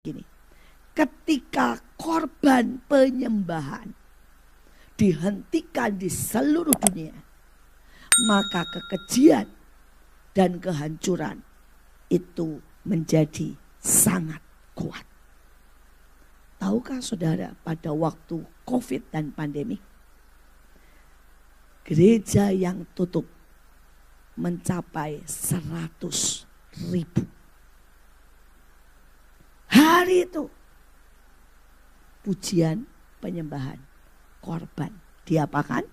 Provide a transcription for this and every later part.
Gini, ketika korban penyembahan dihentikan di seluruh dunia, maka kekejian dan kehancuran itu menjadi sangat kuat. Tahukah saudara, pada waktu COVID dan pandemi, gereja yang tutup mencapai 100.000. Hari itu pujian, penyembahan, korban diapakan?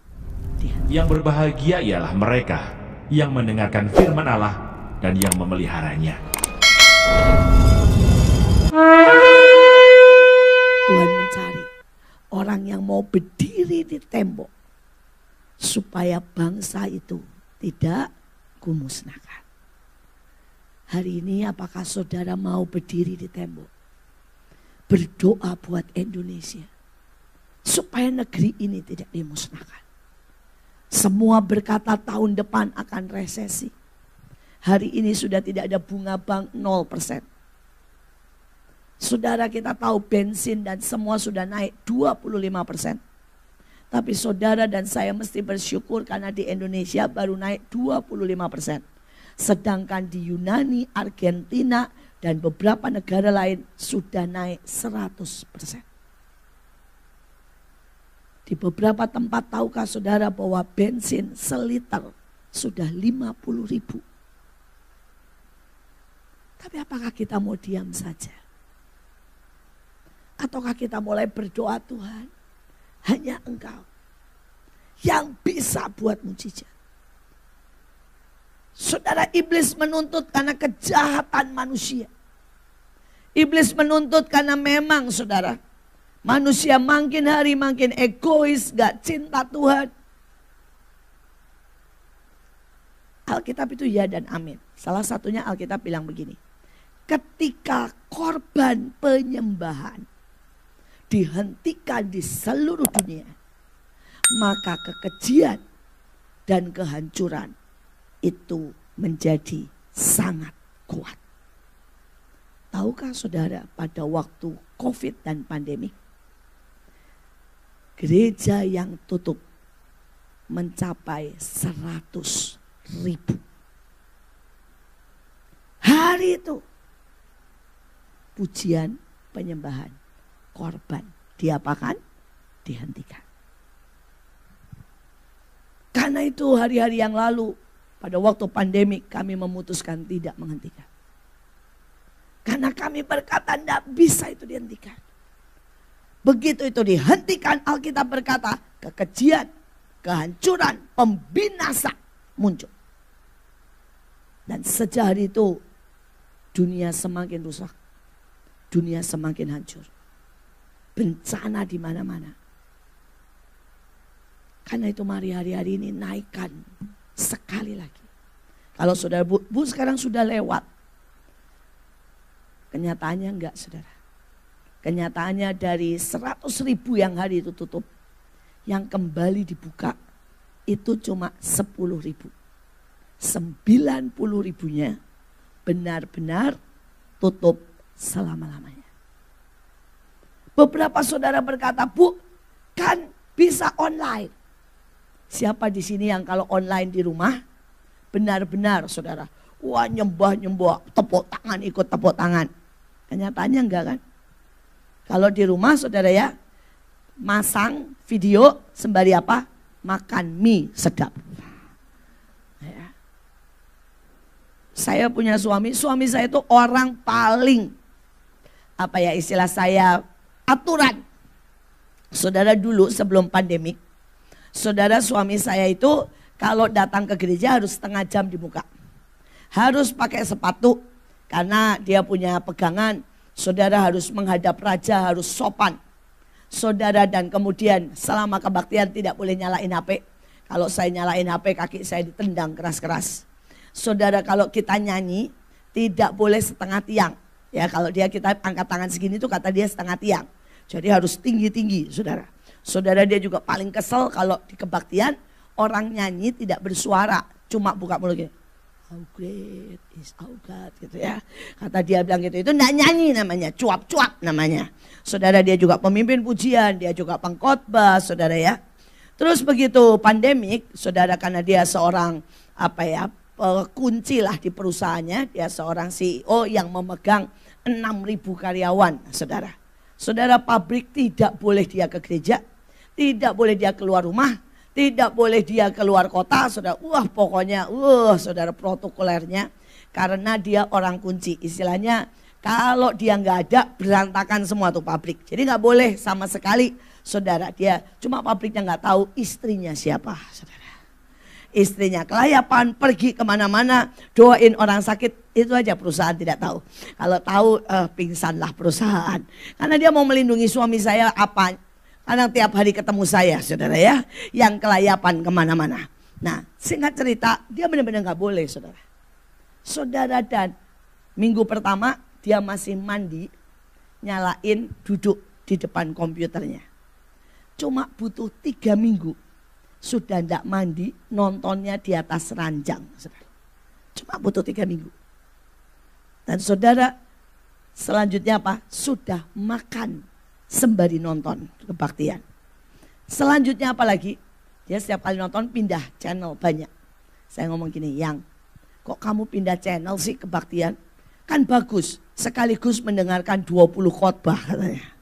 Yang berbahagia ialah mereka yang mendengarkan firman Allah dan yang memeliharanya. Tuhan mencari orang yang mau berdiri di tembok supaya bangsa itu tidak kumusnahkan. Hari ini apakah saudara mau berdiri di tembok, berdoa buat Indonesia supaya negeri ini tidak dimusnahkan? Semua berkata tahun depan akan resesi. Hari ini sudah tidak ada bunga bank 0%. Saudara, kita tahu bensin dan semua sudah naik 25%. Tapi saudara dan saya mesti bersyukur karena di Indonesia baru naik 25%. Sedangkan di Yunani, Argentina, dan beberapa negara lain sudah naik 100%. Di beberapa tempat tahukah saudara bahwa bensin seliter sudah 50.000. Tapi apakah kita mau diam saja? Ataukah kita mulai berdoa, Tuhan, hanya Engkau yang bisa buat mujizat. Saudara, iblis menuntut karena kejahatan manusia. Iblis menuntut karena memang saudara, manusia makin hari makin egois, gak cinta Tuhan. Alkitab itu ya dan amin. Salah satunya Alkitab bilang begini. Ketika korban penyembahan dihentikan di seluruh dunia, maka kekejian dan kehancuran itu menjadi sangat kuat. Tahukah saudara, pada waktu COVID dan pandemi, gereja yang tutup mencapai 100.000. Hari itu pujian, penyembahan, korban diapakan? Dihentikan. Karena itu hari-hari yang lalu, pada waktu pandemi kami memutuskan tidak menghentikan. Karena kami berkata tidak bisa itu dihentikan. Begitu itu dihentikan, Alkitab berkata kekejian, kehancuran, pembinasan muncul. Dan sejak hari itu dunia semakin rusak. Dunia semakin hancur. Bencana di mana-mana. Karena itu mari hari-hari ini naikkan sekali lagi. Kalau saudara bu sekarang sudah lewat. Kenyataannya enggak, saudara. Kenyataannya dari 100.000 yang hari itu tutup, yang kembali dibuka itu cuma 10.000. 90.000-nya benar-benar tutup selama-lamanya. Beberapa saudara berkata, Bu, kan bisa online. Siapa di sini yang kalau online di rumah benar-benar saudara, wah nyembah, tepuk tangan, ikut tepuk tangan. Kenyataannya enggak kan? Kalau di rumah saudara ya, masang video sembari apa? Makan mie sedap. Ya. Saya punya suami saya itu orang paling, apa ya istilah saya, aturan. Saudara, dulu sebelum pandemik, saudara, suami saya itu kalau datang ke gereja harus setengah jam dibuka. Harus pakai sepatu karena dia punya pegangan. Saudara harus menghadap raja, harus sopan. Saudara, dan kemudian selama kebaktian tidak boleh nyalain HP. Kalau saya nyalain HP, kaki saya ditendang keras-keras. Saudara, kalau kita nyanyi tidak boleh setengah tiang. Ya, kalau kita angkat tangan segini tuh kata dia setengah tiang. Jadi harus tinggi-tinggi, saudara. Saudara, dia juga paling kesel kalau di kebaktian orang nyanyi tidak bersuara, cuma buka mulut gini. How great is our God gitu ya. Kata dia bilang gitu, itu enggak nyanyi namanya, cuap-cuap namanya. Saudara, dia juga pemimpin pujian, dia juga pengkhotbah, saudara ya. Terus begitu pandemik, saudara, karena dia seorang kunci lah di perusahaannya, dia seorang CEO yang memegang 6.000 karyawan, saudara. Saudara, pabrik tidak boleh dia ke gereja, tidak boleh dia keluar rumah, tidak boleh dia keluar kota, saudara. Pokoknya, saudara, protokolernya, karena dia orang kunci, istilahnya kalau dia nggak ada berantakan semua tuh pabrik. Jadi nggak boleh sama sekali. Saudara, dia cuma pabriknya nggak tahu istrinya siapa, saudara. Istrinya kelayapan, pergi kemana-mana, doain orang sakit, itu aja perusahaan tidak tahu. Kalau tahu pingsanlah perusahaan. Karena dia mau melindungi suami saya apa? Karena tiap hari ketemu saya, saudara ya, yang kelayapan kemana-mana. Nah, singkat cerita, dia benar-benar nggak boleh, saudara. Saudara, dan minggu pertama dia masih mandi, nyalain duduk di depan komputernya. Cuma butuh 3 minggu, sudah tidak mandi, nontonnya di atas ranjang. Saudara. Cuma butuh 3 minggu. Dan saudara, selanjutnya apa? Sudah makan sembari nonton kebaktian. Selanjutnya apa lagi? Dia setiap kali nonton pindah channel banyak. Saya ngomong gini, Yang, kok kamu pindah channel sih kebaktian? Kan bagus, sekaligus mendengarkan 20 khotbah katanya.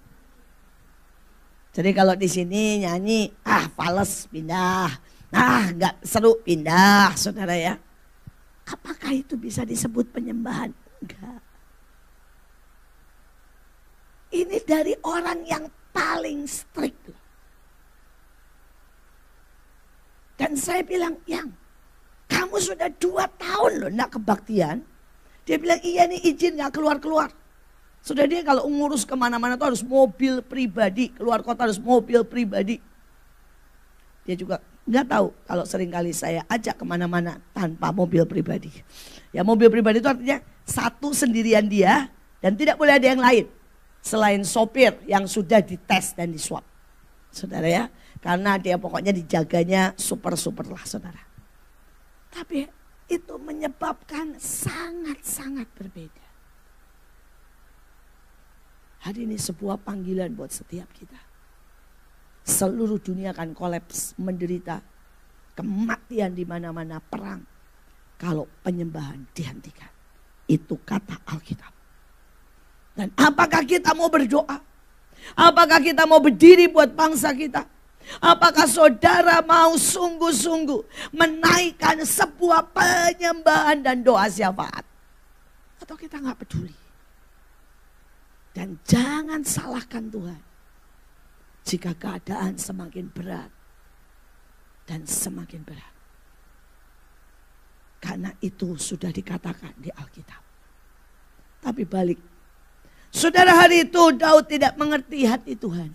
Jadi kalau di sini nyanyi, fales pindah, nggak seru pindah, saudara ya. Apakah itu bisa disebut penyembahan? Enggak. Ini dari orang yang paling strict. Dan saya bilang, Yang, kamu sudah 2 tahun loh enggak kebaktian. Dia bilang, iya nih izin gak keluar-keluar. Sudah, dia kalau ngurus kemana-mana tuh harus mobil pribadi, keluar kota harus mobil pribadi. Dia juga nggak tahu kalau seringkali saya ajak kemana-mana tanpa mobil pribadi. Ya, mobil pribadi itu artinya satu sendirian dia dan tidak boleh ada yang lain selain sopir yang sudah dites dan diswab. Saudara ya, karena dia pokoknya dijaganya super-super lah, saudara. Tapi itu menyebabkan sangat-sangat berbeda. Hari ini sebuah panggilan buat setiap kita. Seluruh dunia akan kolaps, menderita kematian di mana-mana, perang. Kalau penyembahan dihentikan. Itu kata Alkitab. Dan apakah kita mau berdoa? Apakah kita mau berdiri buat bangsa kita? Apakah saudara mau sungguh-sungguh menaikkan sebuah penyembahan dan doa syafaat? Atau kita nggak peduli? Dan jangan salahkan Tuhan jika keadaan semakin berat dan semakin berat. Karena itu sudah dikatakan di Alkitab. Tapi balik. Saudara, hari itu Daud tidak mengerti hati Tuhan.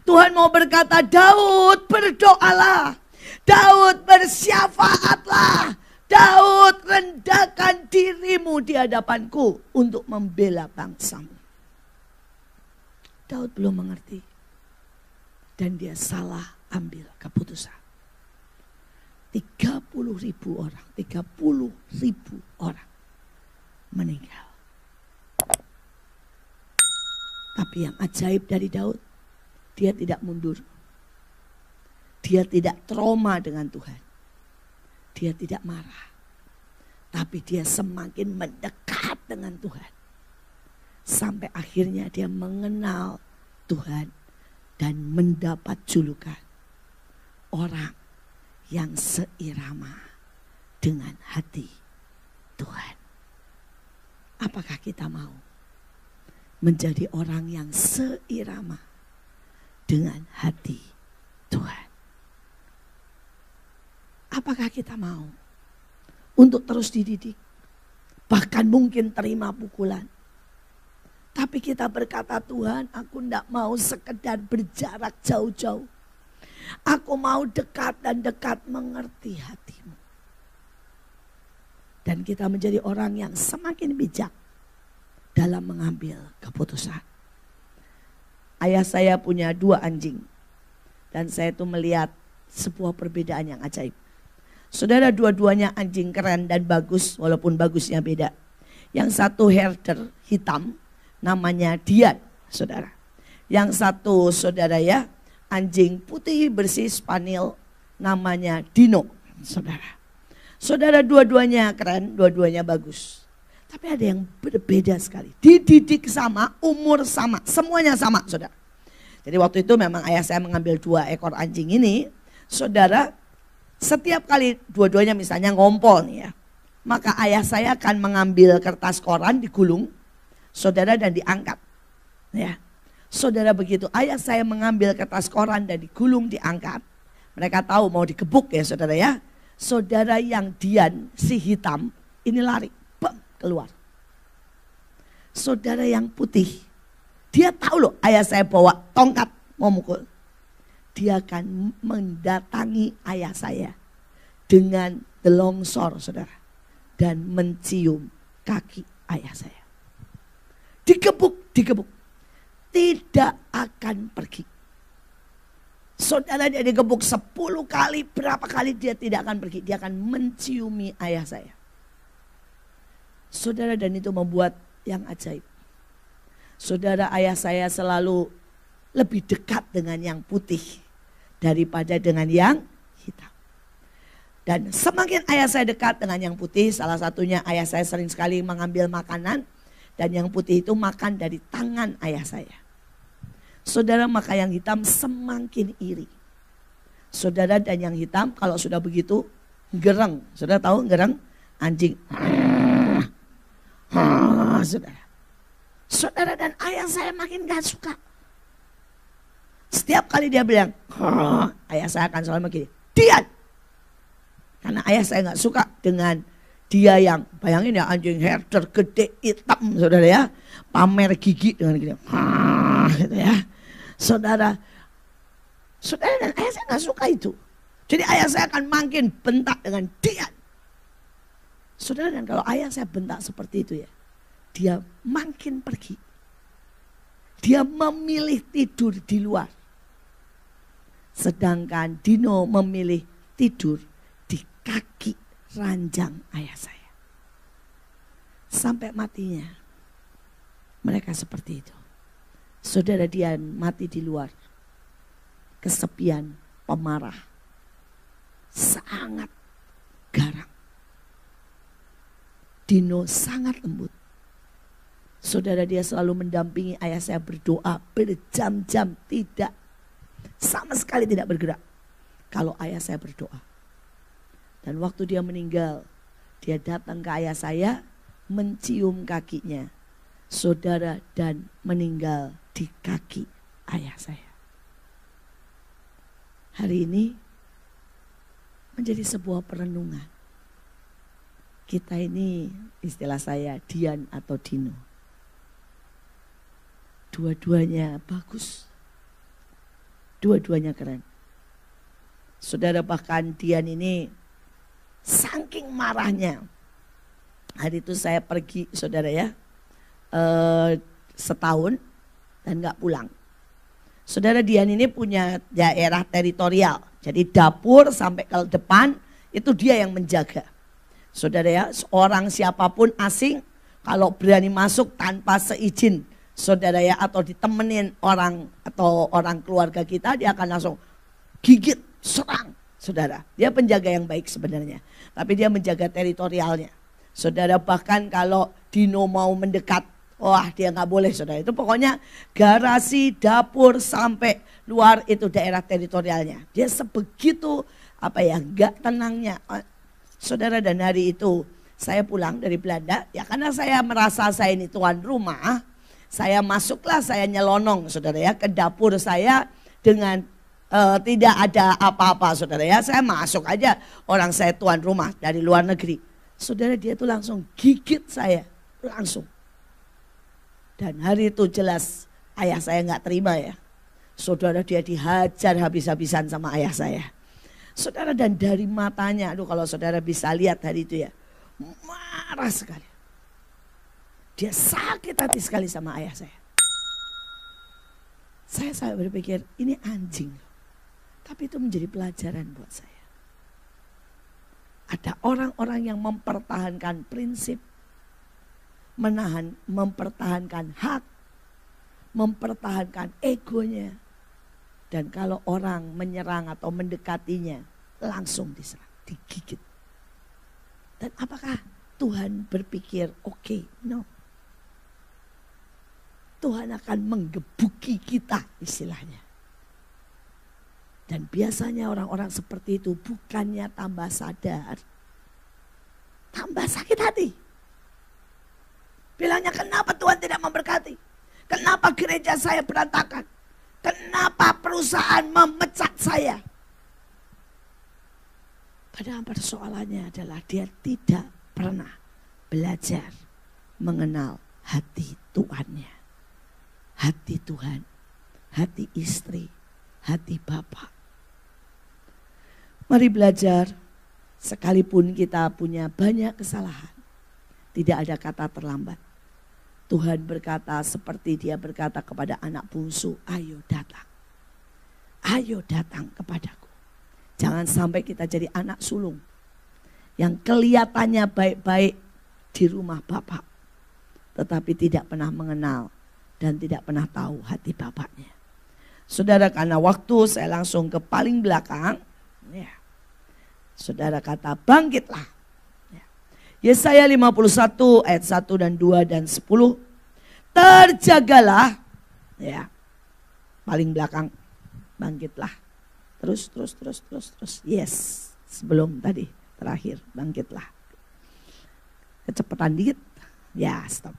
Tuhan mau berkata, Daud berdoalah. Daud bersyafaatlah. Daud rendahkan dirimu di hadapanku untuk membela bangsamu. Daud belum mengerti. Dan dia salah ambil keputusan. 30.000 orang, 30.000 orang meninggal. Tapi yang ajaib dari Daud, dia tidak mundur. Dia tidak trauma dengan Tuhan. Dia tidak marah. Tapi dia semakin mendekat dengan Tuhan. Sampai akhirnya dia mengenal Tuhan dan mendapat julukan orang yang seirama dengan hati Tuhan. Apakah kita mau menjadi orang yang seirama dengan hati Tuhan? Apakah kita mau untuk terus dididik, bahkan mungkin terima pukulan? Tapi kita berkata, Tuhan, aku tidak mau sekedar berjarak jauh-jauh. Aku mau dekat dan dekat mengerti hatimu. Dan kita menjadi orang yang semakin bijak dalam mengambil keputusan. Ayah saya punya 2 anjing. Dan saya itu melihat sebuah perbedaan yang ajaib. Saudara, dua-duanya anjing keren dan bagus, walaupun bagusnya beda. Yang satu herder hitam, namanya Dian, saudara. Yang satu, saudara ya, anjing putih bersih Spanyol, namanya Dino, saudara. Saudara, dua-duanya keren, dua-duanya bagus. Tapi ada yang berbeda sekali. Dididik sama, umur sama, semuanya sama, saudara. Jadi waktu itu memang ayah saya mengambil 2 ekor anjing ini, saudara. Setiap kali dua-duanya misalnya ngompol nih ya, maka ayah saya akan mengambil kertas koran digulung, saudara, dan diangkat. Ya, saudara, begitu ayah saya mengambil kertas koran dan digulung, diangkat, mereka tahu mau digebuk ya, saudara ya. Saudara, yang Dian si hitam ini lari, bam, keluar. Saudara, yang putih, dia tahu loh ayah saya bawa tongkat mau mukul. Dia akan mendatangi ayah saya dengan telongsor, saudara, dan mencium kaki ayah saya. Digebuk, tidak akan pergi. Saudara, dia digebuk 10 kali, berapa kali dia tidak akan pergi. Dia akan menciumi ayah saya. Saudara, dan itu membuat yang ajaib. Saudara, ayah saya selalu lebih dekat dengan yang putih daripada dengan yang hitam. Dan semakin ayah saya dekat dengan yang putih, salah satunya ayah saya sering sekali mengambil makanan, dan yang putih itu makan dari tangan ayah saya. Saudara, maka yang hitam semakin iri. Saudara, dan yang hitam kalau sudah begitu gereng. Saudara tahu gereng? Anjing. Saudara. Saudara, dan ayah saya makin gak suka. Setiap kali dia bilang, ayah saya akan selalu begini, Dian. Karena ayah saya gak suka dengan dia yang, bayangin ya, anjing herder gede hitam, saudara ya. Pamer gigi dengan gini. Gitu ya. Saudara, dan ayah saya gak suka itu. Jadi ayah saya akan makin bentak dengan Dian. Saudara, dan kalau ayah saya bentak seperti itu ya, dia makin pergi. Dia memilih tidur di luar. Sedangkan Dino memilih tidur di kaki ranjang ayah saya. Sampai matinya mereka seperti itu. Saudara, dia mati di luar. Kesepian, pemarah, sangat garang. Dino sangat lembut. Saudara, dia selalu mendampingi ayah saya berdoa berjam-jam, tidak, sama sekali tidak bergerak kalau ayah saya berdoa. Dan waktu dia meninggal, dia datang ke ayah saya, mencium kakinya, saudara, dan meninggal di kaki ayah saya. Hari ini menjadi sebuah perenungan. Kita ini, istilah saya, Dian atau Dino. Dua-duanya bagus. Dua-duanya keren. Saudara, bahkan Dian ini saking marahnya. Hari itu saya pergi, saudara ya, setahun dan gak pulang. Saudara, Dian ini punya daerah teritorial. Jadi dapur sampai ke depan itu dia yang menjaga. Saudara ya, seorang siapapun asing kalau berani masuk tanpa seizin saudara ya, atau ditemenin orang atau orang keluarga kita, dia akan langsung gigit, serang, saudara. Dia penjaga yang baik sebenarnya, tapi dia menjaga teritorialnya. Saudara, bahkan kalau Dino mau mendekat, wah dia nggak boleh, saudara. Itu pokoknya garasi, dapur sampai luar itu daerah teritorialnya. Dia sebegitu nggak tenangnya, saudara. Dan hari itu saya pulang dari Belanda, ya karena saya merasa saya ini tuan rumah. Saya masuklah, saya nyelonong, saudara ya, ke dapur saya dengan tidak ada apa-apa, saudara ya. Saya masuk aja, orang saya tuan rumah dari luar negeri. Saudara, dia tuh langsung gigit saya, langsung. Dan hari itu jelas ayah saya nggak terima ya. Saudara, dia dihajar habis-habisan sama ayah saya. Saudara, dan dari matanya, aduh kalau saudara bisa lihat hari itu ya, marah sekali. Dia sakit hati sekali sama ayah saya. Saya berpikir ini anjing. Tapi itu menjadi pelajaran buat saya. Ada orang-orang yang mempertahankan prinsip, mempertahankan hak, mempertahankan egonya. Dan kalau orang menyerang atau mendekatinya, langsung diserang, digigit. Dan apakah Tuhan berpikir, oke, no. Tuhan akan menggebuki kita istilahnya. Dan biasanya orang-orang seperti itu bukannya tambah sadar, tambah sakit hati. Bilangnya, kenapa Tuhan tidak memberkati? Kenapa gereja saya berantakan? Kenapa perusahaan memecat saya? Padahal persoalannya adalah dia tidak pernah belajar mengenal hati Tuhannya. Hati Tuhan, hati istri, hati Bapa. Mari belajar, sekalipun kita punya banyak kesalahan, tidak ada kata terlambat. Tuhan berkata seperti dia berkata kepada anak bungsu, ayo datang. Ayo datang kepadaku. Jangan sampai kita jadi anak sulung yang kelihatannya baik-baik di rumah Bapak, tetapi tidak pernah mengenal dan tidak pernah tahu hati Bapaknya. Saudara, karena waktu saya langsung ke paling belakang. Ya. Saudara kata bangkitlah. Ya. Yesaya 51 ayat 1 dan 2 dan 10. Terjagalah. Ya. Paling belakang. Bangkitlah. Terus. Yes. Sebelum tadi terakhir bangkitlah. Kecepatan dikit. Ya, stop.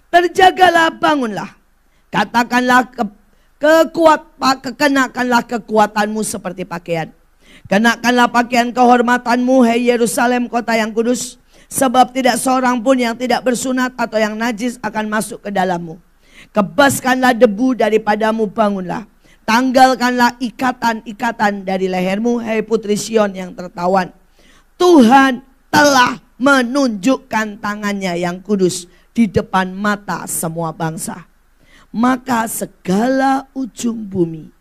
Terjagalah, bangunlah. Katakanlah kenakanlah kekuatanmu seperti pakaian. Kenakanlah pakaian kehormatanmu, hai Yerusalem, kota yang kudus. Sebab tidak seorang pun yang tidak bersunat atau yang najis akan masuk ke dalammu. Kebaskanlah debu daripadamu, bangunlah. Tanggalkanlah ikatan-ikatan dari lehermu, hai putri Sion yang tertawan. Tuhan telah menunjukkan tangannya yang kudus di depan mata semua bangsa. Maka segala ujung bumi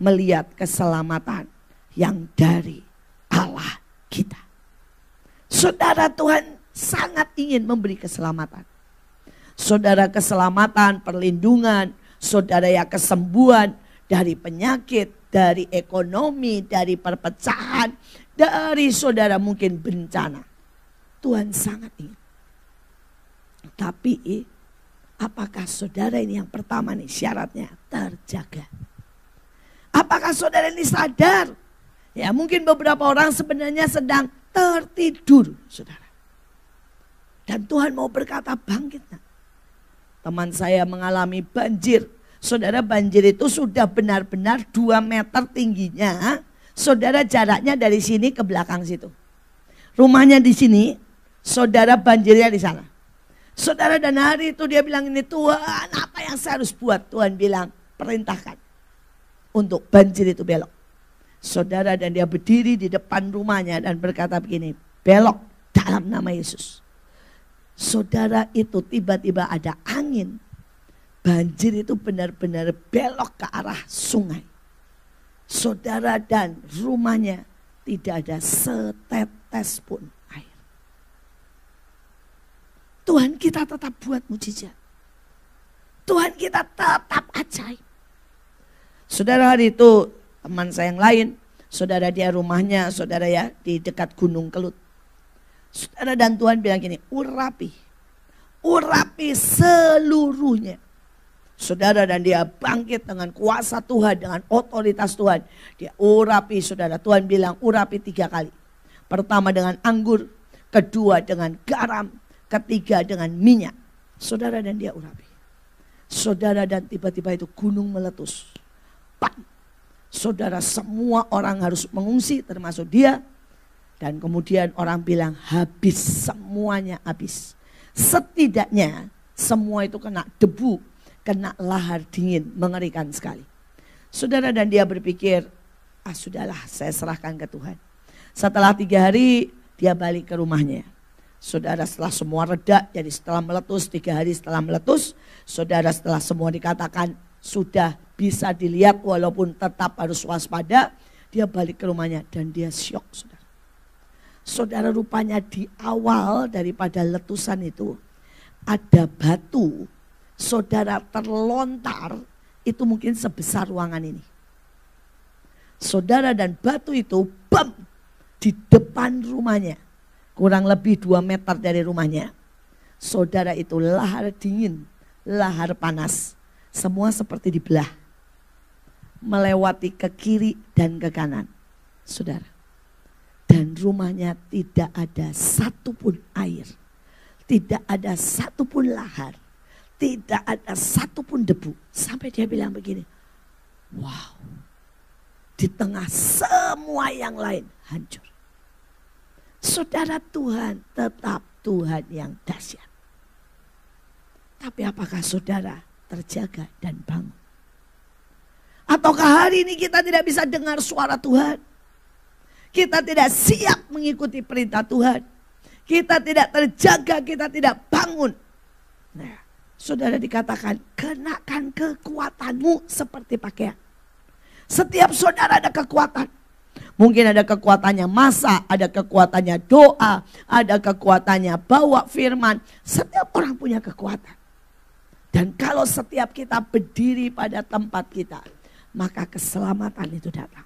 melihat keselamatan yang dari Allah kita. Saudara, Tuhan sangat ingin memberi keselamatan. Saudara, keselamatan, perlindungan, saudara, ya kesembuhan dari penyakit, dari ekonomi, dari perpecahan, dari saudara mungkin bencana. Tuhan sangat ingin. Tapi apakah saudara ini yang pertama nih syaratnya terjaga? Apakah saudara ini sadar? Ya, mungkin beberapa orang sebenarnya sedang tertidur, saudara. Dan Tuhan mau berkata bangkit. Teman saya mengalami banjir. Saudara, banjir itu sudah benar-benar 2 meter tingginya. Saudara, jaraknya dari sini ke belakang situ. Rumahnya di sini, saudara, banjirnya di sana. Saudara, dan hari itu dia bilang ini, Tuhan, apa yang saya harus buat? Tuhan bilang, perintahkan untuk banjir itu belok. Saudara, dan dia berdiri di depan rumahnya dan berkata begini, belok dalam nama Yesus. Saudara, itu tiba-tiba ada angin. Banjir itu benar-benar belok ke arah sungai. Saudara, dan rumahnya tidak ada setetes pun air. Tuhan kita tetap buat mujizat. Tuhan kita tetap ajaib. Saudara, hari itu teman saya yang lain, saudara, dia rumahnya, saudara, ya di dekat Gunung Kelut. Saudara, dan Tuhan bilang gini, urapi seluruhnya. Saudara, dan dia bangkit dengan kuasa Tuhan, dengan otoritas Tuhan. Dia urapi, saudara. Tuhan bilang urapi 3 kali. Pertama dengan anggur, kedua dengan garam, ketiga dengan minyak. Saudara, dan dia urapi. Saudara, dan tiba-tiba itu gunung meletus. Pak. Saudara, semua orang harus mengungsi termasuk dia. Dan kemudian orang bilang habis, semuanya habis. Setidaknya semua itu kena debu, kena lahar dingin, mengerikan sekali. Saudara, dan dia berpikir, sudahlah, saya serahkan ke Tuhan. Setelah 3 hari dia balik ke rumahnya. Saudara, setelah semua reda, jadi setelah meletus, 3 hari setelah meletus, saudara, setelah semua dikatakan sudah bisa dilihat walaupun tetap harus waspada, dia balik ke rumahnya dan dia syok, saudara. Saudara, rupanya di awal daripada letusan itu ada batu. Saudara, terlontar itu mungkin sebesar ruangan ini. Saudara, dan batu itu bam di depan rumahnya. Kurang lebih 2 meter dari rumahnya. Saudara, itu lahar dingin, lahar panas. Semua seperti dibelah. Melewati ke kiri dan ke kanan. Saudara. Dan rumahnya tidak ada satupun air. Tidak ada satupun lahar. Tidak ada satupun debu. Sampai dia bilang begini. Wow. Di tengah semua yang lain hancur. Saudara, Tuhan tetap Tuhan yang dahsyat. Tapi apakah saudara terjaga dan bangun? Ataukah hari ini kita tidak bisa dengar suara Tuhan? Kita tidak siap mengikuti perintah Tuhan. Kita tidak terjaga, kita tidak bangun. Nah, saudara, dikatakan kenakan kekuatanmu seperti pakaian. Setiap saudara ada kekuatan. Mungkin ada kekuatannya masak, ada kekuatannya doa, ada kekuatannya bawa firman. Setiap orang punya kekuatan. Dan kalau setiap kita berdiri pada tempat kita, maka keselamatan itu datang.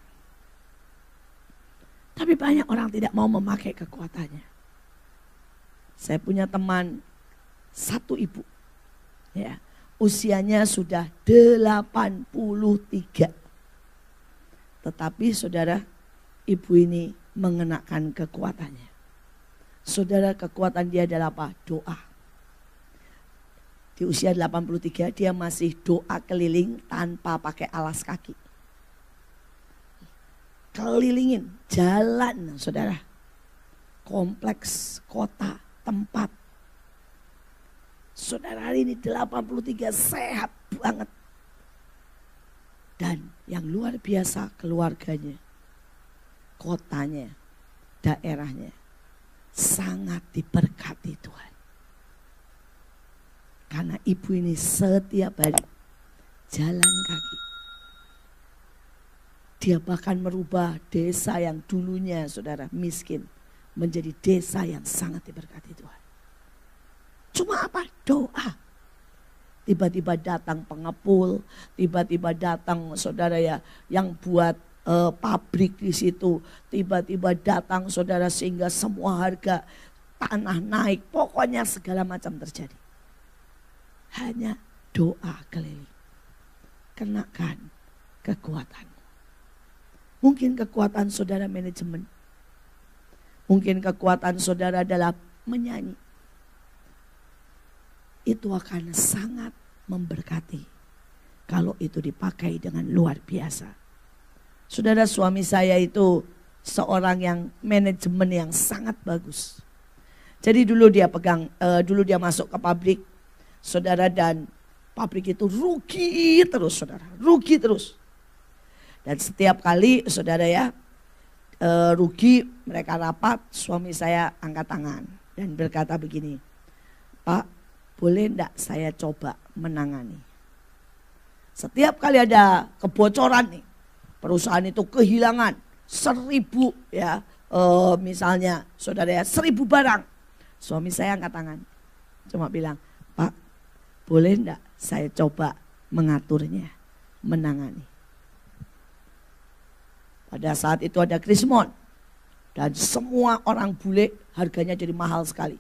Tapi banyak orang tidak mau memakai kekuatannya. Saya punya teman, satu ibu. Ya, usianya sudah 83. Tetapi saudara, ibu ini mengenakan kekuatannya. Saudara, kekuatan dia adalah apa? Doa. Di usia 83 dia masih doa keliling tanpa pakai alas kaki. Kelilingin jalan, saudara. Kompleks, kota, tempat. Saudara, hari ini 83 sehat banget. Dan yang luar biasa, keluarganya, kotanya, daerahnya sangat diberkati Tuhan. Karena ibu ini setiap hari jalan kaki. Dia bahkan merubah desa yang dulunya, saudara, miskin menjadi desa yang sangat diberkati Tuhan. Cuma apa? Doa. Tiba-tiba datang pengepul, tiba-tiba datang, saudara, ya, yang buat pabrik di situ. Tiba-tiba datang, saudara, sehingga semua harga tanah naik. Pokoknya segala macam terjadi. Hanya doa keliling. Kenakan kekuatan. Mungkin kekuatan saudara manajemen. Mungkin kekuatan saudara adalah menyanyi. Itu akan sangat memberkati kalau itu dipakai dengan luar biasa. Saudara, suami saya itu seorang yang manajemen yang sangat bagus. Jadi dulu dia masuk ke pabrik, saudara, dan pabrik itu rugi terus, saudara, rugi terus. Dan setiap kali, saudara, ya, rugi, mereka rapat, suami saya angkat tangan dan berkata begini, Pak, boleh enggak saya coba menangani? Setiap kali ada kebocoran nih, perusahaan itu kehilangan 1.000, ya, misalnya, saudara, ya, 1.000 barang. Suami saya angkat tangan, cuma bilang, Pak, boleh enggak saya coba mengaturnya, menangani? Pada saat itu ada krismon dan semua orang bule harganya jadi mahal sekali.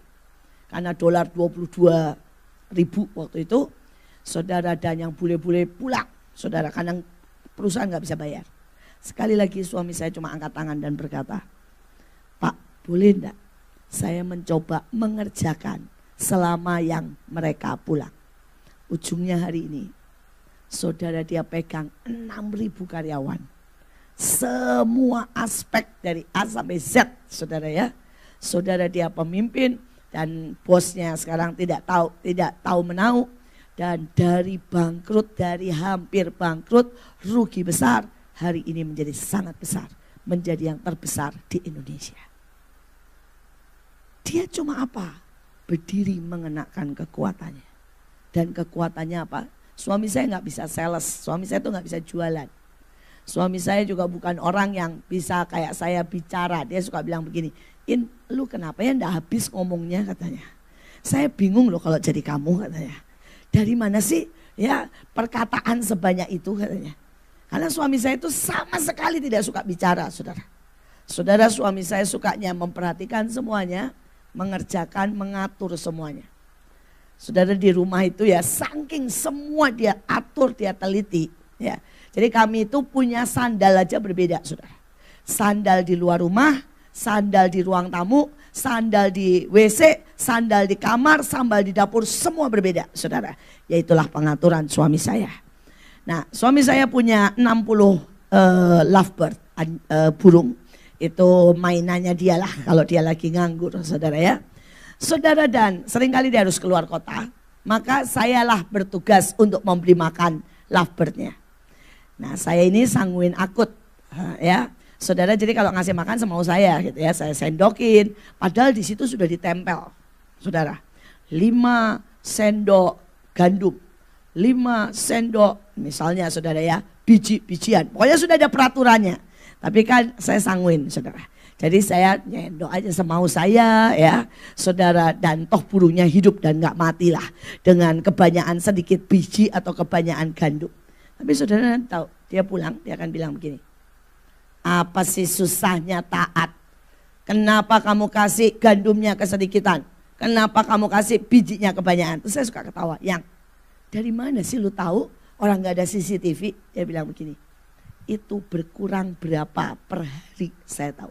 Karena dolar 22.000 waktu itu, saudara, dan yang bule-bule pulang, saudara, karena perusahaan gak bisa bayar. Sekali lagi suami saya cuma angkat tangan dan berkata, Pak, boleh enggak saya mencoba mengerjakan selama yang mereka pulang? Ujungnya hari ini, saudara, dia pegang 6.000 karyawan. Semua aspek dari A sampai Z, saudara, ya. Saudara, dia pemimpin dan bosnya sekarang tidak tahu menau. Dan dari bangkrut, dari hampir bangkrut, rugi besar, hari ini menjadi sangat besar. Menjadi yang terbesar di Indonesia. Dia cuma apa? Berdiri mengenakan kekuatannya. Dan kekuatannya apa? Suami saya gak bisa sales, suami saya tuh gak bisa jualan. Suami saya juga bukan orang yang bisa kayak saya bicara. Dia suka bilang begini, In, lu kenapa ya ndak habis ngomongnya katanya. Saya bingung loh kalau jadi kamu katanya. Dari mana sih ya perkataan sebanyak itu katanya. Karena suami saya itu sama sekali tidak suka bicara, saudara. Saudara, suami saya sukanya memperhatikan semuanya, mengerjakan, mengatur semuanya. Saudara, di rumah itu ya saking semua dia atur, dia teliti. Ya. Jadi kami itu punya sandal aja berbeda, saudara. Sandal di luar rumah, sandal di ruang tamu, sandal di WC, sandal di kamar, sandal di dapur, semua berbeda, saudara. Yaitulah pengaturan suami saya. Nah, suami saya punya 60 lovebird, burung. Itu mainannya dia lah kalau dia lagi nganggur, saudara ya. Saudara, dan seringkali dia harus keluar kota, maka sayalah bertugas untuk memberi makan lovebirdnya. Nah, saya ini sanguin akut, ya. Saudara, jadi kalau ngasih makan semau saya gitu ya, saya sendokin. Padahal di situ sudah ditempel, saudara. 5 sendok gandum, 5 sendok misalnya saudara ya, biji-bijian. Pokoknya sudah ada peraturannya. Tapi kan saya sanguin, saudara. Jadi saya nyendok aja semau saya ya, saudara. Dan toh burungnya hidup dan gak mati lah dengan kebanyakan sedikit biji atau kebanyakan gandum. Tapi saudara tahu, dia pulang, dia akan bilang begini. Apa sih susahnya taat? Kenapa kamu kasih gandumnya kesedikitan? Kenapa kamu kasih bijinya kebanyakan? Terus saya suka ketawa. Yang, dari mana sih lu tahu orang gak ada CCTV? Dia bilang begini. Itu berkurang berapa per hari, saya tahu.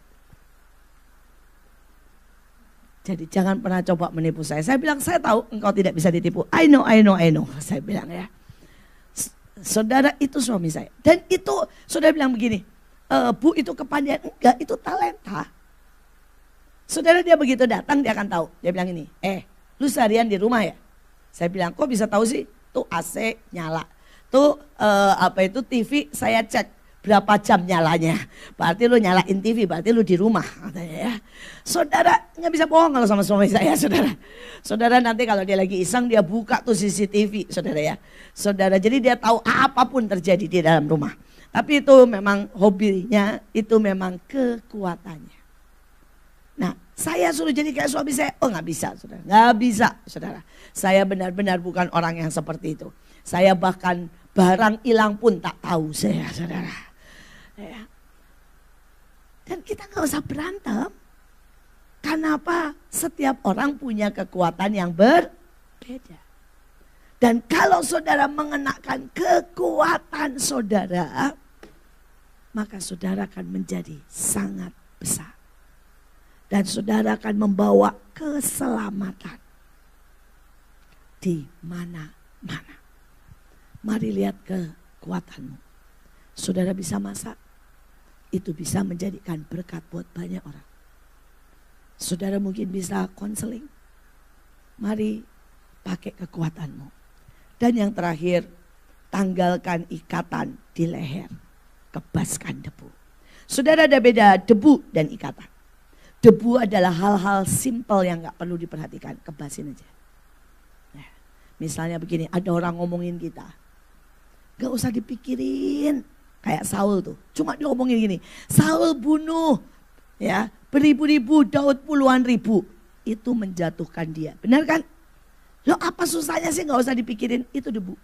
Jadi jangan pernah coba menipu saya. Saya bilang, saya tahu engkau tidak bisa ditipu. I know. Saya bilang ya. Saudara, itu suami saya. Dan itu, saudara bilang begini. Bu, itu kepandaian. Enggak, itu talenta. Saudara, dia begitu datang dia akan tahu. Dia bilang ini, lu seharian di rumah ya? Saya bilang, kok bisa tahu sih? Tuh AC nyala. Tuh TV saya cek berapa jam nyalanya. Berarti lu nyalain TV, berarti lu di rumah. Katanya ya. Saudara, nggak bisa bohong kalau sama suami saya, saudara. Saudara, nanti kalau dia lagi iseng, dia buka tuh CCTV, saudara ya. Saudara, jadi dia tahu apapun terjadi di dalam rumah. Tapi itu memang hobinya, itu memang kekuatannya. Nah, saya suruh jadi kayak suami saya, oh nggak bisa, saudara. Nggak bisa, saudara. Saya benar-benar bukan orang yang seperti itu. Saya bahkan barang hilang pun tak tahu saya, saudara. Ya. Dan kita nggak usah berantem. Kenapa? Setiap orang punya kekuatan yang berbeda. Dan kalau saudara mengenakan kekuatan saudara, maka saudara akan menjadi sangat besar. Dan saudara akan membawa keselamatan di mana-mana. Mari lihat kekuatanmu. Saudara bisa masak, itu bisa menjadikan berkat buat banyak orang. Saudara mungkin bisa konseling. Mari pakai kekuatanmu. Dan yang terakhir, tanggalkan ikatan di leher. Kebaskan debu. Saudara, ada beda debu dan ikatan. Debu adalah hal-hal simpel yang gak perlu diperhatikan. Kebasin aja. Nah, misalnya begini, ada orang ngomongin kita. Gak usah dipikirin. Kayak Saul tuh. Cuma diomongin gini. Saul bunuh ya beribu-ribu, Daud puluhan ribu. Itu menjatuhkan dia. Benar kan? Lo apa susahnya sih, gak usah dipikirin. Itu debu.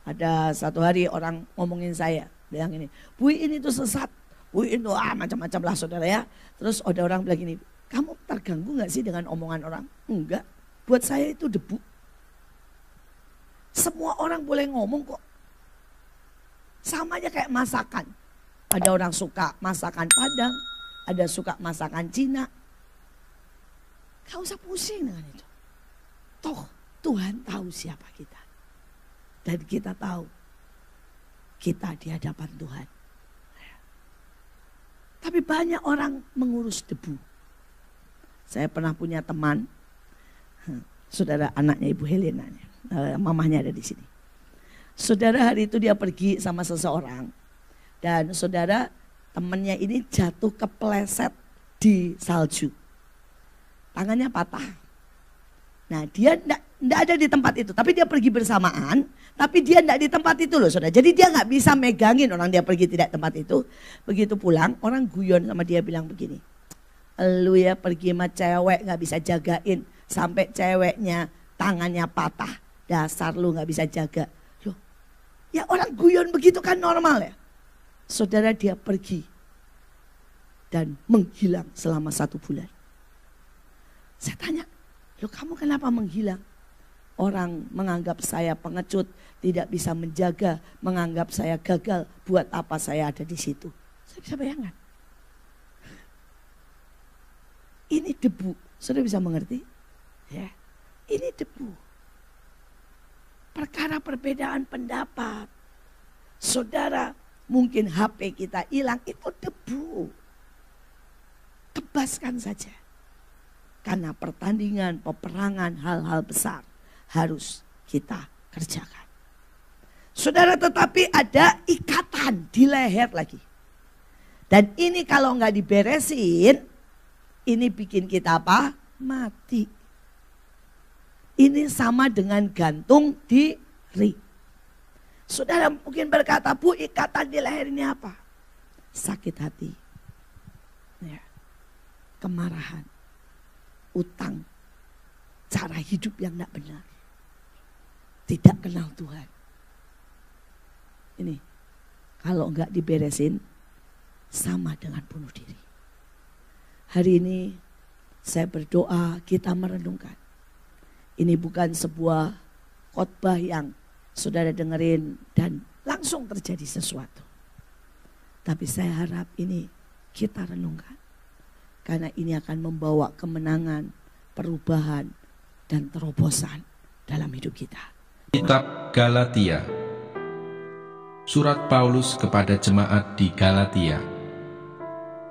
Ada satu hari orang ngomongin saya, bilang ini, Bu ini tuh sesat, Bu itu macam-macam lah saudara ya. Terus ada orang bilang gini, kamu terganggu gak sih dengan omongan orang? Enggak, buat saya itu debu. Semua orang boleh ngomong kok. Sama aja kayak masakan. Ada orang suka masakan Padang, ada suka masakan Cina. Gak usah pusing dengan itu. Toh Tuhan tahu siapa kita. Dan kita tahu kita di hadapan Tuhan. Tapi banyak orang mengurus debu. Saya pernah punya teman, saudara, anaknya Ibu Helena, mamahnya ada di sini. Saudara, hari itu dia pergi sama seseorang. Dan saudara, temannya ini jatuh kepleset di salju. Tangannya patah. Nah, dia enggak ada di tempat itu, tapi dia pergi bersamaan, tapi dia enggak di tempat itu loh saudara. Jadi dia enggak bisa megangin orang dia pergi tidak tempat itu. Begitu pulang, orang guyon sama dia bilang begini, Lu ya pergi sama cewek gak bisa jagain. Sampai ceweknya tangannya patah. Dasar lu gak bisa jaga. Loh, ya orang guyon begitu kan normal ya. Saudara, dia pergi dan menghilang selama 1 bulan. Saya tanya, loh kamu kenapa menghilang? Orang menganggap saya pengecut, tidak bisa menjaga, menganggap saya gagal. Buat apa saya ada di situ? Saya bisa bayangkan. Ini debu, saudara bisa mengerti? Ya, ini debu. Perkara perbedaan pendapat. Saudara, mungkin HP kita hilang, itu debu. Tebaskan saja. Karena pertandingan, peperangan, hal-hal besar harus kita kerjakan. Saudara, tetapi ada ikatan di leher lagi. Dan ini kalau nggak diberesin, ini bikin kita apa? Mati. Ini sama dengan gantung diri. Saudara mungkin berkata, Bu, ikatan di leher ini apa? Sakit hati. Ya. Kemarahan. Utang. Cara hidup yang tidak benar. Tidak kenal Tuhan. Ini, kalau enggak diberesin, sama dengan bunuh diri. Hari ini saya berdoa, kita merenungkan. Ini bukan sebuah khotbah yang saudara dengerin dan langsung terjadi sesuatu. Tapi saya harap ini kita renungkan. Karena ini akan membawa kemenangan, perubahan, dan terobosan dalam hidup kita. Kitab Galatia. Surat Paulus kepada jemaat di Galatia.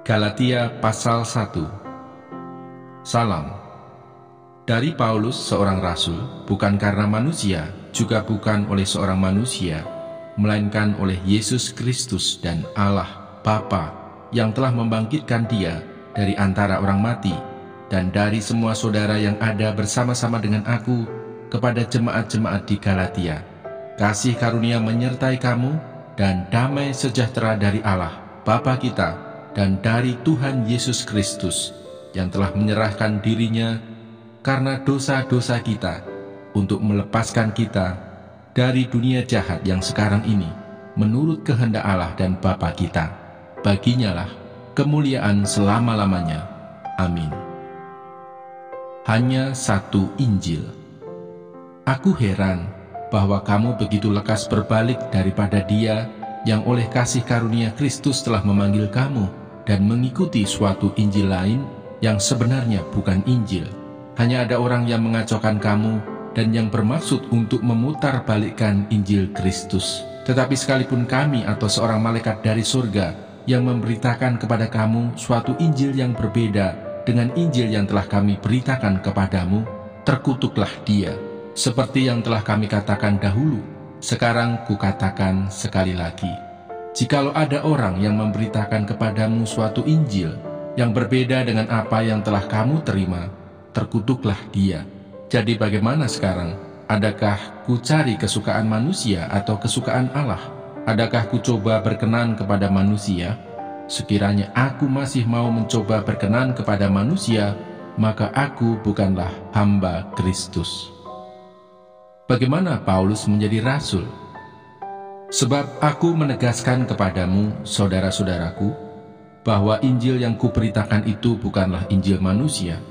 Galatia pasal 1. Salam. Dari Paulus, seorang rasul, bukan karena manusia, juga bukan oleh seorang manusia, melainkan oleh Yesus Kristus dan Allah Bapa yang telah membangkitkan Dia dari antara orang mati, dan dari semua saudara yang ada bersama-sama dengan aku, kepada jemaat-jemaat di Galatia. Kasih karunia menyertai kamu, dan damai sejahtera dari Allah Bapa kita, dan dari Tuhan Yesus Kristus, yang telah menyerahkan dirinya karena dosa-dosa kita, untuk melepaskan kita dari dunia jahat yang sekarang ini, menurut kehendak Allah dan Bapa kita. Baginya lah kemuliaan selama-lamanya. Amin. Hanya satu Injil. Aku heran bahwa kamu begitu lekas berbalik daripada Dia yang oleh kasih karunia Kristus telah memanggil kamu dan mengikuti suatu Injil lain yang sebenarnya bukan Injil. Hanya ada orang yang mengacaukan kamu dan yang bermaksud untuk memutarbalikkan Injil Kristus. Tetapi sekalipun kami atau seorang malaikat dari surga yang memberitakan kepada kamu suatu Injil yang berbeda dengan Injil yang telah kami beritakan kepadamu, terkutuklah dia. Seperti yang telah kami katakan dahulu, sekarang kukatakan sekali lagi. Jikalau ada orang yang memberitakan kepadamu suatu Injil yang berbeda dengan apa yang telah kamu terima, terkutuklah dia. Jadi bagaimana sekarang? Adakah ku cari kesukaan manusia atau kesukaan Allah? Adakah ku coba berkenan kepada manusia? Sekiranya aku masih mau mencoba berkenan kepada manusia, maka aku bukanlah hamba Kristus. Bagaimana Paulus menjadi rasul? Sebab aku menegaskan kepadamu, saudara-saudaraku, bahwa Injil yang kuberitakan itu bukanlah Injil manusia,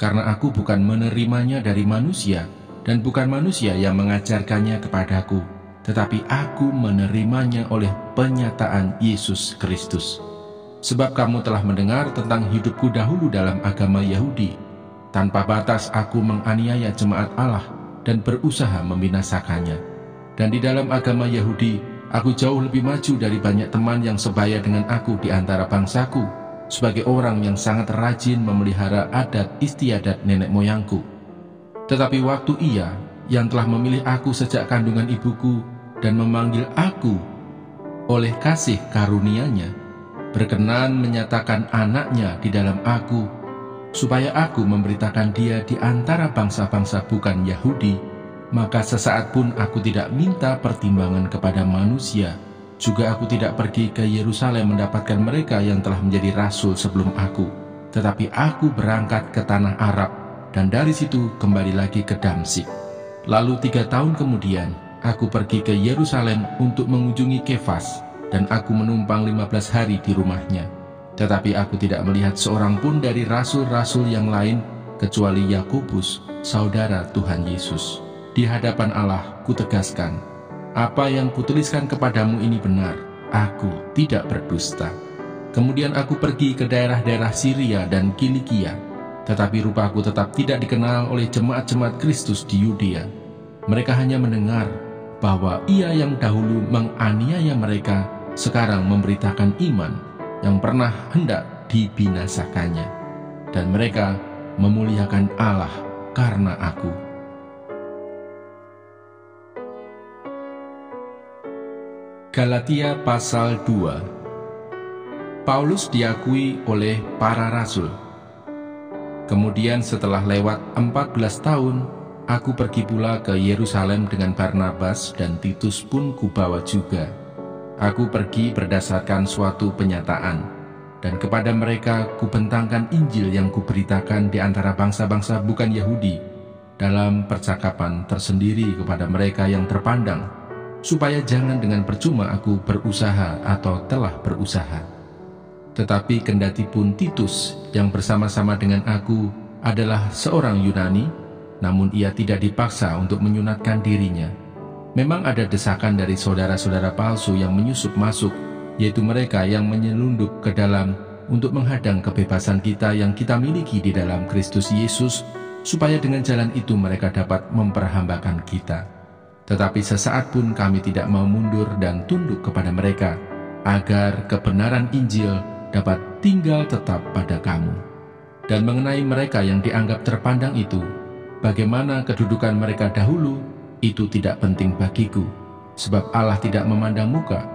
karena aku bukan menerimanya dari manusia, dan bukan manusia yang mengajarkannya kepadaku, tetapi aku menerimanya oleh penyataan Yesus Kristus. Sebab kamu telah mendengar tentang hidupku dahulu dalam agama Yahudi. Tanpa batas aku menganiaya jemaat Allah dan berusaha membinasakannya. Dan di dalam agama Yahudi, aku jauh lebih maju dari banyak teman yang sebaya dengan aku di antara bangsaku, sebagai orang yang sangat rajin memelihara adat istiadat nenek moyangku. Tetapi waktu Ia yang telah memilih aku sejak kandungan ibuku dan memanggil aku oleh kasih karunia-Nya, berkenan menyatakan anaknya di dalam aku, supaya aku memberitakan Dia di antara bangsa-bangsa bukan Yahudi, maka sesaat pun aku tidak minta pertimbangan kepada manusia. Juga aku tidak pergi ke Yerusalem mendapatkan mereka yang telah menjadi rasul sebelum aku, tetapi aku berangkat ke tanah Arab, dan dari situ kembali lagi ke Damsyik. Lalu 3 tahun kemudian, aku pergi ke Yerusalem untuk mengunjungi Kefas, dan aku menumpang 15 hari di rumahnya. Tetapi aku tidak melihat seorang pun dari rasul-rasul yang lain, kecuali Yakobus, saudara Tuhan Yesus. Di hadapan Allah kutegaskan, apa yang kutuliskan kepadamu ini benar, aku tidak berdusta. Kemudian aku pergi ke daerah-daerah Syria dan Kilikia, tetapi rupaku tetap tidak dikenal oleh jemaat-jemaat Kristus di Yudea. Mereka hanya mendengar bahwa ia yang dahulu menganiaya mereka, sekarang memberitakan iman yang pernah hendak dibinasakannya. Dan mereka memuliakan Allah karena aku. Galatia pasal 2. Paulus diakui oleh para rasul. Kemudian setelah lewat 14 tahun, aku pergi pula ke Yerusalem dengan Barnabas, dan Titus pun kubawa juga. Aku pergi berdasarkan suatu penyataan, dan kepada mereka kubentangkan Injil yang kuberitakan di antara bangsa-bangsa bukan Yahudi, dalam percakapan tersendiri kepada mereka yang terpandang, supaya jangan dengan percuma aku berusaha atau telah berusaha. Tetapi kendati pun Titus yang bersama-sama dengan aku adalah seorang Yunani, namun ia tidak dipaksa untuk menyunatkan dirinya. Memang ada desakan dari saudara-saudara palsu yang menyusup masuk, yaitu mereka yang menyelundup ke dalam untuk menghadang kebebasan kita yang kita miliki di dalam Kristus Yesus, supaya dengan jalan itu mereka dapat memperhambakan kita. Tetapi sesaat pun kami tidak mau mundur dan tunduk kepada mereka, agar kebenaran Injil dapat tinggal tetap pada kamu. Dan mengenai mereka yang dianggap terpandang itu, bagaimana kedudukan mereka dahulu, itu tidak penting bagiku, sebab Allah tidak memandang muka.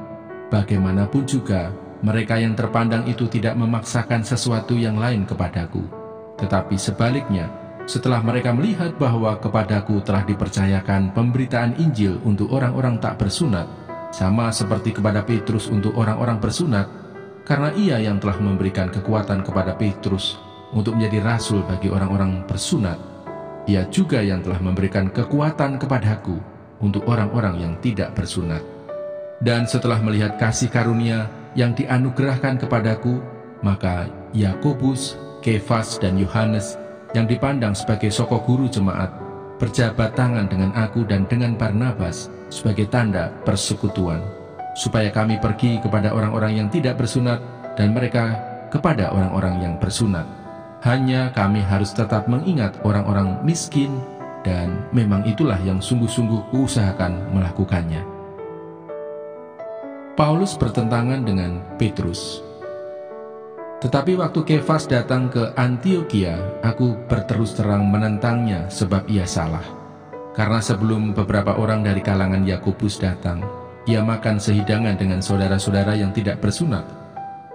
Bagaimanapun juga, mereka yang terpandang itu tidak memaksakan sesuatu yang lain kepadaku. Tetapi sebaliknya, setelah mereka melihat bahwa kepadaku telah dipercayakan pemberitaan Injil untuk orang-orang tak bersunat, sama seperti kepada Petrus untuk orang-orang bersunat, karena ia yang telah memberikan kekuatan kepada Petrus untuk menjadi rasul bagi orang-orang bersunat, ia juga yang telah memberikan kekuatan kepadaku untuk orang-orang yang tidak bersunat. Dan setelah melihat kasih karunia yang dianugerahkan kepadaku, maka Yakobus, Kefas, dan Yohanes yang dipandang sebagai soko guru jemaat berjabat tangan dengan aku dan dengan Barnabas sebagai tanda persekutuan, supaya kami pergi kepada orang-orang yang tidak bersunat dan mereka kepada orang-orang yang bersunat. Hanya kami harus tetap mengingat orang-orang miskin, dan memang itulah yang sungguh-sungguh kuusahakan melakukannya. Paulus bertentangan dengan Petrus. Tetapi waktu Kefas datang ke Antiokhia, aku berterus terang menentangnya sebab ia salah. Karena sebelum beberapa orang dari kalangan Yakobus datang, ia makan sehidangan dengan saudara-saudara yang tidak bersunat.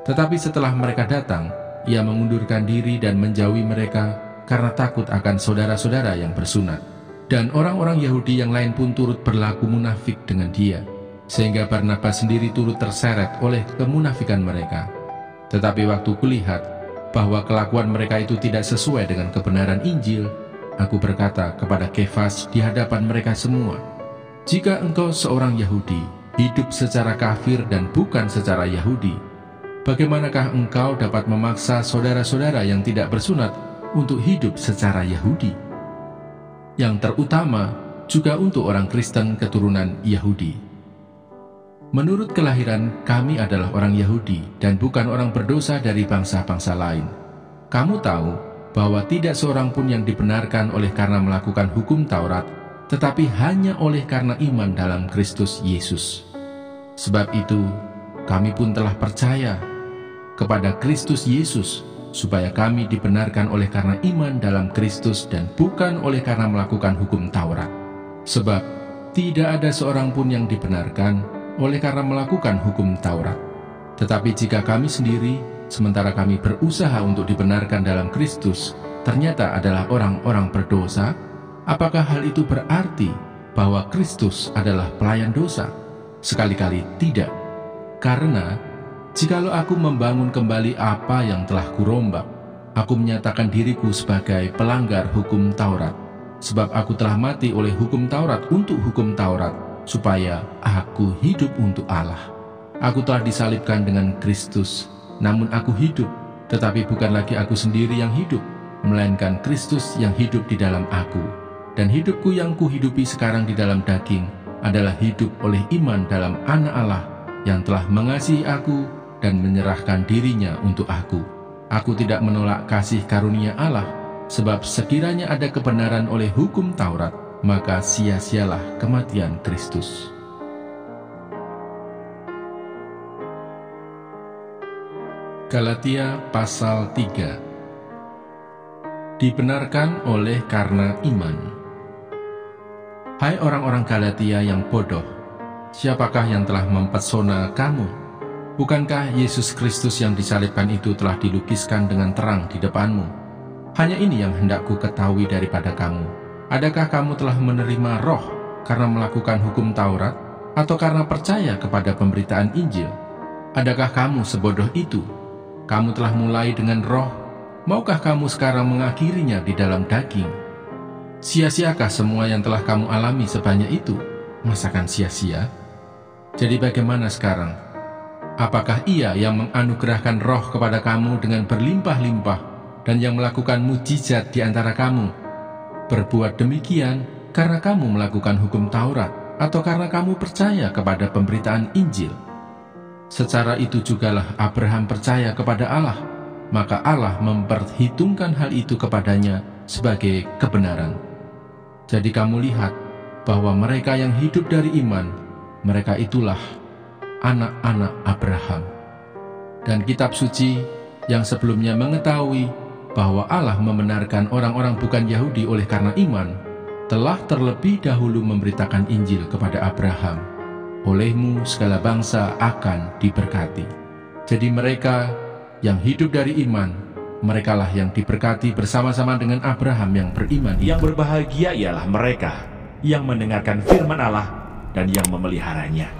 Tetapi setelah mereka datang, ia mengundurkan diri dan menjauhi mereka karena takut akan saudara-saudara yang bersunat. Dan orang-orang Yahudi yang lain pun turut berlaku munafik dengan dia, sehingga Barnabas sendiri turut terseret oleh kemunafikan mereka. Tetapi waktu kulihat bahwa kelakuan mereka itu tidak sesuai dengan kebenaran Injil, aku berkata kepada Kefas di hadapan mereka semua, "Jika engkau seorang Yahudi, hidup secara kafir dan bukan secara Yahudi, bagaimanakah engkau dapat memaksa saudara-saudara yang tidak bersunat untuk hidup secara Yahudi? Yang terutama juga untuk orang Kristen keturunan Yahudi. Menurut kelahiran, kami adalah orang Yahudi dan bukan orang berdosa dari bangsa-bangsa lain. Kamu tahu bahwa tidak seorang pun yang dibenarkan oleh karena melakukan hukum Taurat, tetapi hanya oleh karena iman dalam Kristus Yesus. Sebab itu, kami pun telah percaya kepada Kristus Yesus, supaya kami dibenarkan oleh karena iman dalam Kristus dan bukan oleh karena melakukan hukum Taurat. Sebab tidak ada seorang pun yang dibenarkan oleh karena melakukan hukum Taurat. Tetapi jika kami sendiri, sementara kami berusaha untuk dibenarkan dalam Kristus, ternyata adalah orang-orang berdosa, apakah hal itu berarti bahwa Kristus adalah pelayan dosa? Sekali-kali tidak. Karena jikalau aku membangun kembali apa yang telah kurombak, aku menyatakan diriku sebagai pelanggar hukum Taurat, sebab aku telah mati oleh hukum Taurat untuk hukum Taurat, supaya aku hidup untuk Allah. Aku telah disalibkan dengan Kristus, namun aku hidup, tetapi bukan lagi aku sendiri yang hidup, melainkan Kristus yang hidup di dalam aku. Dan hidupku yang kuhidupi sekarang di dalam daging adalah hidup oleh iman dalam Anak Allah yang telah mengasihi aku dan menyerahkan dirinya untuk aku. Aku tidak menolak kasih karunia Allah, sebab sekiranya ada kebenaran oleh hukum Taurat, maka sia-sialah kematian Kristus. Galatia pasal 3. Dibenarkan oleh karena iman. Hai orang-orang Galatia yang bodoh, siapakah yang telah mempesona kamu? Bukankah Yesus Kristus yang disalibkan itu telah dilukiskan dengan terang di depanmu? Hanya ini yang hendak ku ketahui daripada kamu. Adakah kamu telah menerima Roh karena melakukan hukum Taurat, atau karena percaya kepada pemberitaan Injil? Adakah kamu sebodoh itu? Kamu telah mulai dengan Roh, maukah kamu sekarang mengakhirinya di dalam daging? Sia-siakah semua yang telah kamu alami sebanyak itu? Masakan sia-sia? Jadi bagaimana sekarang? Apakah Ia yang menganugerahkan Roh kepada kamu dengan berlimpah-limpah dan yang melakukan mujizat di antara kamu? Berbuat demikian karena kamu melakukan hukum Taurat, atau karena kamu percaya kepada pemberitaan Injil? Secara itu jugalah Abraham percaya kepada Allah, maka Allah memperhitungkan hal itu kepadanya sebagai kebenaran. Jadi kamu lihat bahwa mereka yang hidup dari iman, mereka itulah anak-anak Abraham. Dan kitab suci yang sebelumnya mengetahui bahwa Allah membenarkan orang-orang bukan Yahudi oleh karena iman, telah terlebih dahulu memberitakan Injil kepada Abraham. Olehmu segala bangsa akan diberkati. Jadi mereka yang hidup dari iman, merekalah yang diberkati bersama-sama dengan Abraham yang beriman itu. Yang berbahagia ialah mereka yang mendengarkan firman Allah dan yang memeliharanya.